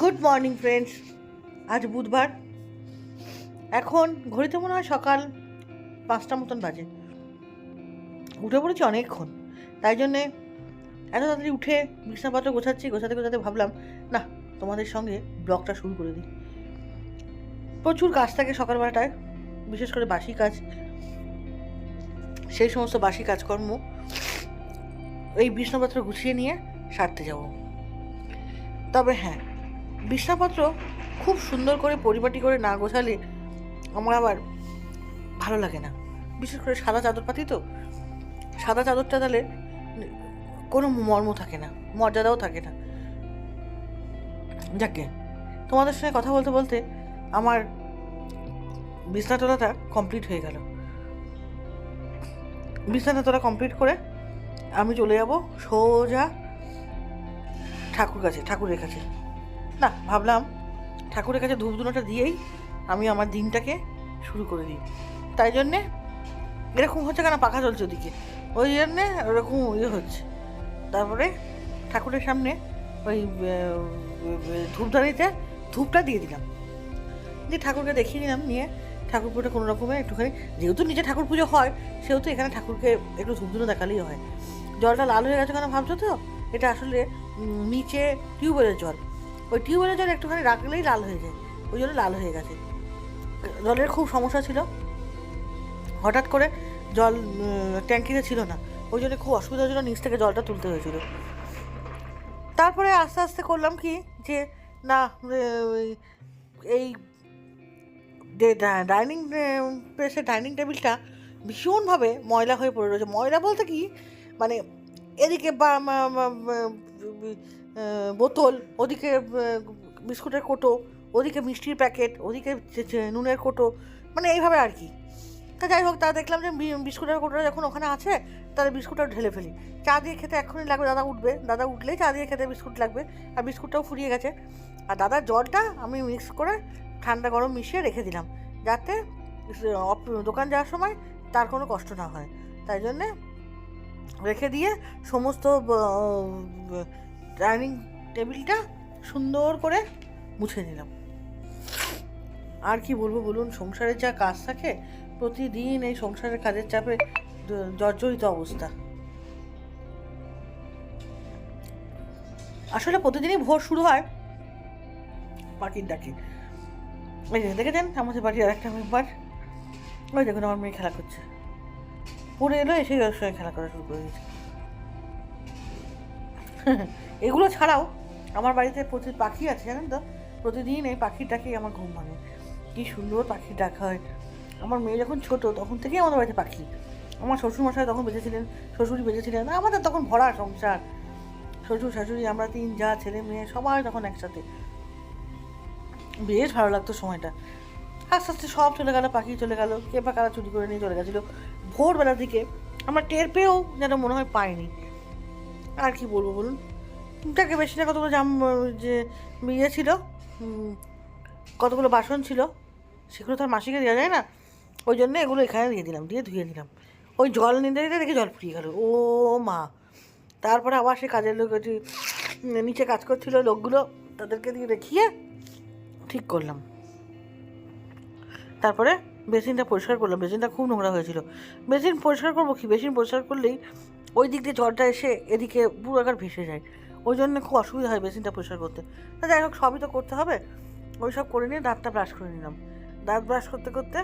Good morning friends. আজ বুধবার, এখন ঘড়িতে মনে হয় সকাল 5টা মতন বাজে। উঠে পড়েছি অনেকক্ষণ, তাই জন্যে এত তাড়াতাড়ি উঠে বিছানাপত্র গোছাতে গোছাতে ভাবলাম না, তোমাদের সঙ্গে ব্লগটা শুরু করে দিই। প্রচুর কাজ থাকে সকালবেলাটায়, বিশেষ করে বাসি কাজ। সেই সমস্ত বাসি কাজকর্ম এই বিছানাপত্র গুছিয়ে নিয়ে সারতে যাব। তবে হ্যাঁ, বিছানাপত্র খুব সুন্দর করে পরিপাটি করে না গোছালে আমার আবার ভালো লাগে না। বিশেষ করে সাদা চাদর পাতি তো, সাদা চাদরটা তাহলে কোনো মর্ম থাকে না, মর্যাদাও থাকে না। যাকে তোমাদের সঙ্গে কথা বলতে বলতে আমার বিছানা তোলাটা কমপ্লিট হয়ে গেল। বিছানা তোলা কমপ্লিট করে আমি চলে যাব সোজা ঠাকুরের কাছে। না, ভাবলাম ঠাকুরের কাছে ধূপ ধুনোটা দিয়েই আমি আমার দিনটাকে শুরু করে দিই। তাই জন্যে এরকম হচ্ছে, কেন পাখা চলছে ওদিকে, ওই জন্যে ওরকম হচ্ছে। তারপরে ঠাকুরের সামনে ওই ধূপদানিতে ধূপটা দিয়ে দিলাম, দিয়ে ঠাকুরকে দেখিয়ে দিলাম, নিয়ে ঠাকুর পুজোটা কোনো রকমের একটুখানি, যেহেতু নিচে ঠাকুর পুজো হয় সেহেতু এখানে ঠাকুরকে একটু ধূপ ধুনো দেখালেই হয়। জলটা লাল হয়ে গেছে কেন ভাবছো তো, এটা আসলে নিচে টিউবওয়েলের জল। ওই টিউবওয়েলের জল একটুখানি রাখলেই লাল হয়ে যায়, ওই জন্য লাল হয়ে গেছে। জলের খুব সমস্যা ছিল, হঠাৎ করে জল ট্যাঙ্কিতে ছিল না, ওই জন্য খুব অসুবিধার জন্য নিচ থেকে জলটা তুলতে হয়েছিল। তারপরে আস্তে আস্তে করলাম কি, যে না, এই ডাইনিং প্লেসের ডাইনিং টেবিলটা ভীষণভাবে ময়লা হয়ে পড়ে রয়েছে। ময়লা বলতে কি, মানে এদিকে বোতল, ওদিকে বিস্কুটের কোটো, ওদিকে মিষ্টির প্যাকেট, ওদিকে নুনের কোটো, মানে এইভাবে আর কি। তা যাই হোক, তা দেখলাম যে বিস্কুটের কোটোটা যখন ওখানে আছে, তাহলে বিস্কুটটাও ঢেলে ফেলি। চা দিয়ে খেতে এক্ষুনি লাগবে, দাদা উঠলেই চা দিয়ে খেতে বিস্কুট লাগবে, আর বিস্কুটটাও ফুরিয়ে গেছে। আর দাদার জলটা আমি মিক্স করে ঠান্ডা গরম মিশিয়ে রেখে দিলাম, যাতে দোকান যাওয়ার সময় তার কোনো কষ্ট না হয়। তাই জন্যে রেখে দিয়ে সমস্ত ডাইনিং টেবিলটা সুন্দর করে মুছে নিলাম। আর কি বলবো বলুন, সংসারের যা কাজ থাকে, প্রতিদিন এই সংসারের কাজের চাপে জর্জরিত অবস্থা। আসলে প্রতিদিনই ভোর শুরু হয় পাখির ডাকে। ওই যে দেখেছেন আমাদের বাড়ির আরেকটা মেম্বার, ওই দেখুন আমার মেয়ে খেলা করছে, পড়ে এলো, এসে ওর সঙ্গে খেলা করা শুরু করে দিয়েছে। এগুলো ছাড়াও আমার বাড়িতে প্রচুর পাখি আছে, জানেন তো, প্রতিদিন এই পাখির ডাকেই আমার ঘুম ভাঙে। কী সুন্দর পাখির ডাক হয়। আমার মেয়ে যখন ছোট তখন থেকেই আমাদের বাড়িতে পাখি। আমার শ্বশুরমশাই তখন বেঁচেছিলেন, শ্বশুরই বেঁচেছিলেন, আমাদের তখন ভরা সংসার, শ্বশুর শাশুড়ি, আমরা 3 যা, ছেলে মেয়ে সবাই তখন একসাথে। বেশ ভালো লাগতো সময়টা। আস্তে আস্তে সব চলে গেল, পাখি চলে গেল, কে বা কারা চুরি করে নিয়ে চলে গেছিলো ভোরবেলার দিকে, আমরা টের পেয়েও যেন মনে হয় পাইনি। আর কি বলবো বলুন, যাকে বেশি না কতগুলো যে ইয়ে ছিল, কতগুলো বাসন ছিল, সেগুলো তো আর মাসিকে দেওয়া যায় না, ওই জন্য এগুলো এখানে দিয়ে দিলাম, দিয়ে ধুয়ে দিলাম। ওই জল নিতে দিতে দেখি জল ফুরিয়ে গেল, ও মা! তারপরে আবার সে কাজের লোক, নিচে কাজ করছিল লোকগুলো, তাদেরকে দিয়ে দেখিয়ে ঠিক করলাম। তারপরে বেসিনটা পরিষ্কার করলাম, বেসিনটা খুব নোংরা হয়েছিল। বেসিন পরিষ্কার করবো কি, বেসিন পরিষ্কার করলেই ওই দিক দিয়ে জলটা এসে এদিকে পুরো একবার ভেসে যায়, ওই জন্য খুব অসুবিধা হয় বেসিনটা পরিষ্কার করতে। তা যাই হোক, সবই তো করতে হবে, ওই সব করে নিয়ে দাঁতটা ব্রাশ করে নিলাম। দাঁত ব্রাশ করতে করতে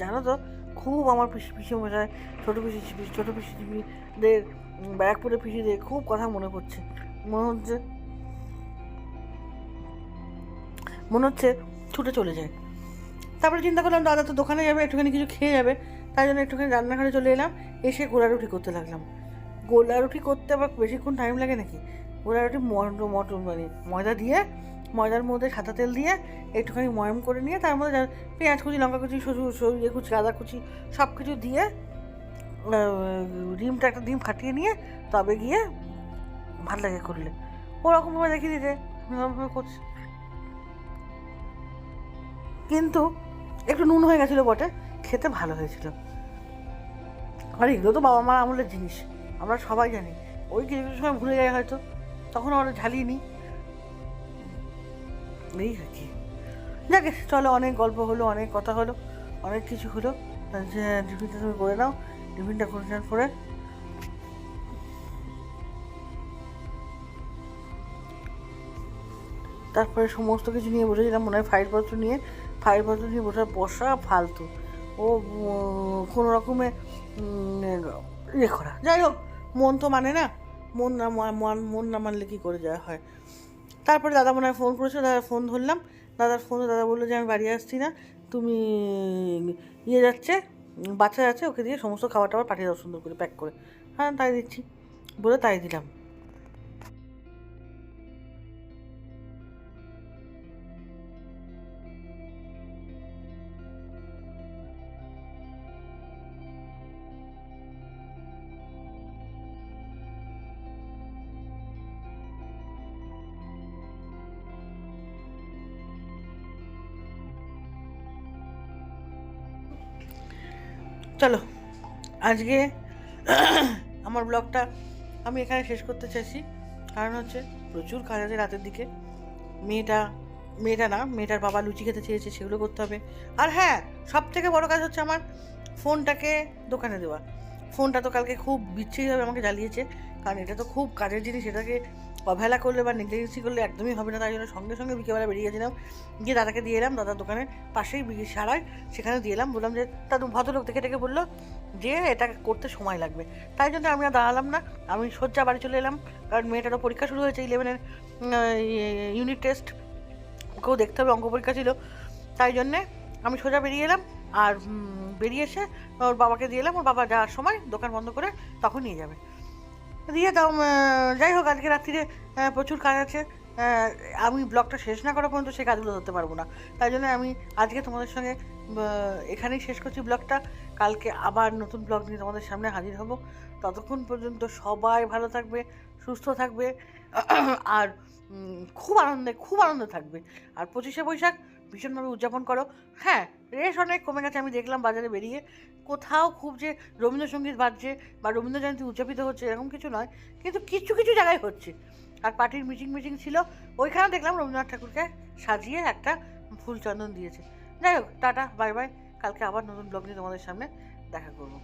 জানো তো, খুব আমার পিসি মশাই, ছোটো পিসিদের, ব্যারাকপুরের পিসিদের খুব কথা মনে পড়ছে। মনে হচ্ছে ছুটে চলে যায়। তারপরে চিন্তা করলাম দাদা তো দোকানে যাবে, একটুখানি কিছু খেয়ে যাবে, তাই জন্য একটুখানি রান্নাঘরে চলে এলাম। এসে গোলা রুটি করতে লাগলাম। গোলা রুটি করতে আবার বেশিক্ষণ টাইম লাগে নাকি? গোলা রুটি মটর মানে ময়দা দিয়ে, ময়দার মধ্যে সাদা তেল দিয়ে একটুখানি ময়ম করে নিয়ে, তার মধ্যে পেঁয়াজ কুচি, লঙ্কা কুচি, সরিয়ে কুচি, আদা কুচি, সব কিছু দিয়ে একটা ডিম ফাটিয়ে নিয়ে তবে গিয়ে ভালো লাগে করলে, ওরকমভাবে দেখিয়ে দিতে করছি। কিন্তু একটু নুন হয়ে গেছিলো বটে, খেতে ভালো হয়েছিল। আর এগুলো তো বাবা মার আমলের জিনিস, আমরা সবাই জানি। ওই কিছু কিছু সময় ভুলে যায় হয়তো, তখন আমরা ঝালিয়ে নিই। এই আর কি। যাকে চলো, অনেক গল্প হলো, অনেক কথা হলো, অনেক কিছু হলো। যে টিফিনটা তুমি করে নাও, টিফিনটা করে নেওয়ার পরে তারপরে সমস্ত কিছু নিয়ে বসেছিলাম, মনে হয় ফাইলপত্র নিয়ে বসা ফালতু। ও কোনো রকমে ইয়ে করা, যাই হোক, মন তো মানে না, মন না মানলে কী করে যাওয়া হয়। তারপরে দাদা মনে হয় ফোন করেছিল, দাদা ফোন ধরলাম, দাদার ফোনে দাদা বললো যে আমি বাড়ি আসছি না, তুমি ইয়ে যাচ্ছে, বাচ্চা যাচ্ছে, ওকে দিয়ে সমস্ত খাবার টাবার পাঠিয়ে দাও সুন্দর করে প্যাক করে। হ্যাঁ তাই দিচ্ছি বলে তাই দিলাম। চলো আজকে আমার ব্লগটা আমি এখানে শেষ করতে চাইছি, কারণ হচ্ছে প্রচুর কাজ আছে রাতের দিকে। মেয়েটার বাবা লুচি খেতে চেয়েছে, সেগুলো করতে হবে। আর হ্যাঁ, সব থেকে বড় কাজ হচ্ছে আমার ফোনটাকে দোকানে দেওয়া। ফোনটা তো কালকে খুব বিচ্ছিরিভাবে আমাকে জ্বালিয়েছে, কারণ এটা তো খুব কাজের জিনিস, এটাকে অবহেলা করলে বা নেগলিজেন্সি করলে একদমই হবে না। তাই জন্য সঙ্গে সঙ্গে বিকেলবেলা বেরিয়ে গেছিলাম, গিয়ে দাদাকে দিয়ে এলাম, দাদার দোকানের পাশেই সারায়, সেখানে দিয়ে এলাম। বললাম যে দাদু, ভদ্রলোক দেখে বললো যে এটা করতে সময় লাগবে, তাই জন্য আমি আর দাঁড়ালাম না, আমি সোজা বাড়ি চলে এলাম। কারণ মেয়েটারও পরীক্ষা শুরু হয়েছে, 11-এর ইউনিট টেস্ট, ওকেও দেখতে হবে, অঙ্ক পরীক্ষা ছিল, তাই জন্যে আমি সোজা বেরিয়ে এলাম। আর বেরিয়ে এসে ওর বাবাকে দিয়ে এলাম, ওর বাবা যাওয়ার সময় দোকান বন্ধ করে তখন নিয়ে যাবে, দিয়ে দাও। যাই হোক, আজকে রাত্রিরে প্রচুর কাজ আছে, আমি ব্লগটা শেষ না করা পর্যন্ত সেই কাজগুলো ধরতে পারবো না। তাই জন্য আমি আজকে তোমাদের সঙ্গে এখানেই শেষ করছি ব্লগটা। কালকে আবার নতুন ব্লগ নিয়ে তোমাদের সামনে হাজির হব। ততক্ষণ পর্যন্ত সবাই ভালো থাকবে, সুস্থ থাকবে, আর খুব আনন্দে থাকবে। আর 25শে বৈশাখ ভীষণভাবে উদযাপন করো। হ্যাঁ, রেশ অনেক কমে গেছে, আমি দেখলাম বাজারে বেরিয়ে, কোথাও খুব যে রবীন্দ্রসঙ্গীত বাজছে বা রবীন্দ্র জয়ন্তী উদযাপিত হচ্ছে এরকম কিছু নয়, কিন্তু কিছু কিছু জায়গায় হচ্ছে। আর পার্টির মিটিং ছিল, ওইখানে দেখলাম রবীন্দ্রনাথ ঠাকুরকে সাজিয়ে একটা ফুল চন্দন দিয়েছে। যাই হোক, টাটা, বাই বাই। কালকে আবার নতুন ব্লগ নিয়ে তোমাদের সামনে দেখা করবো।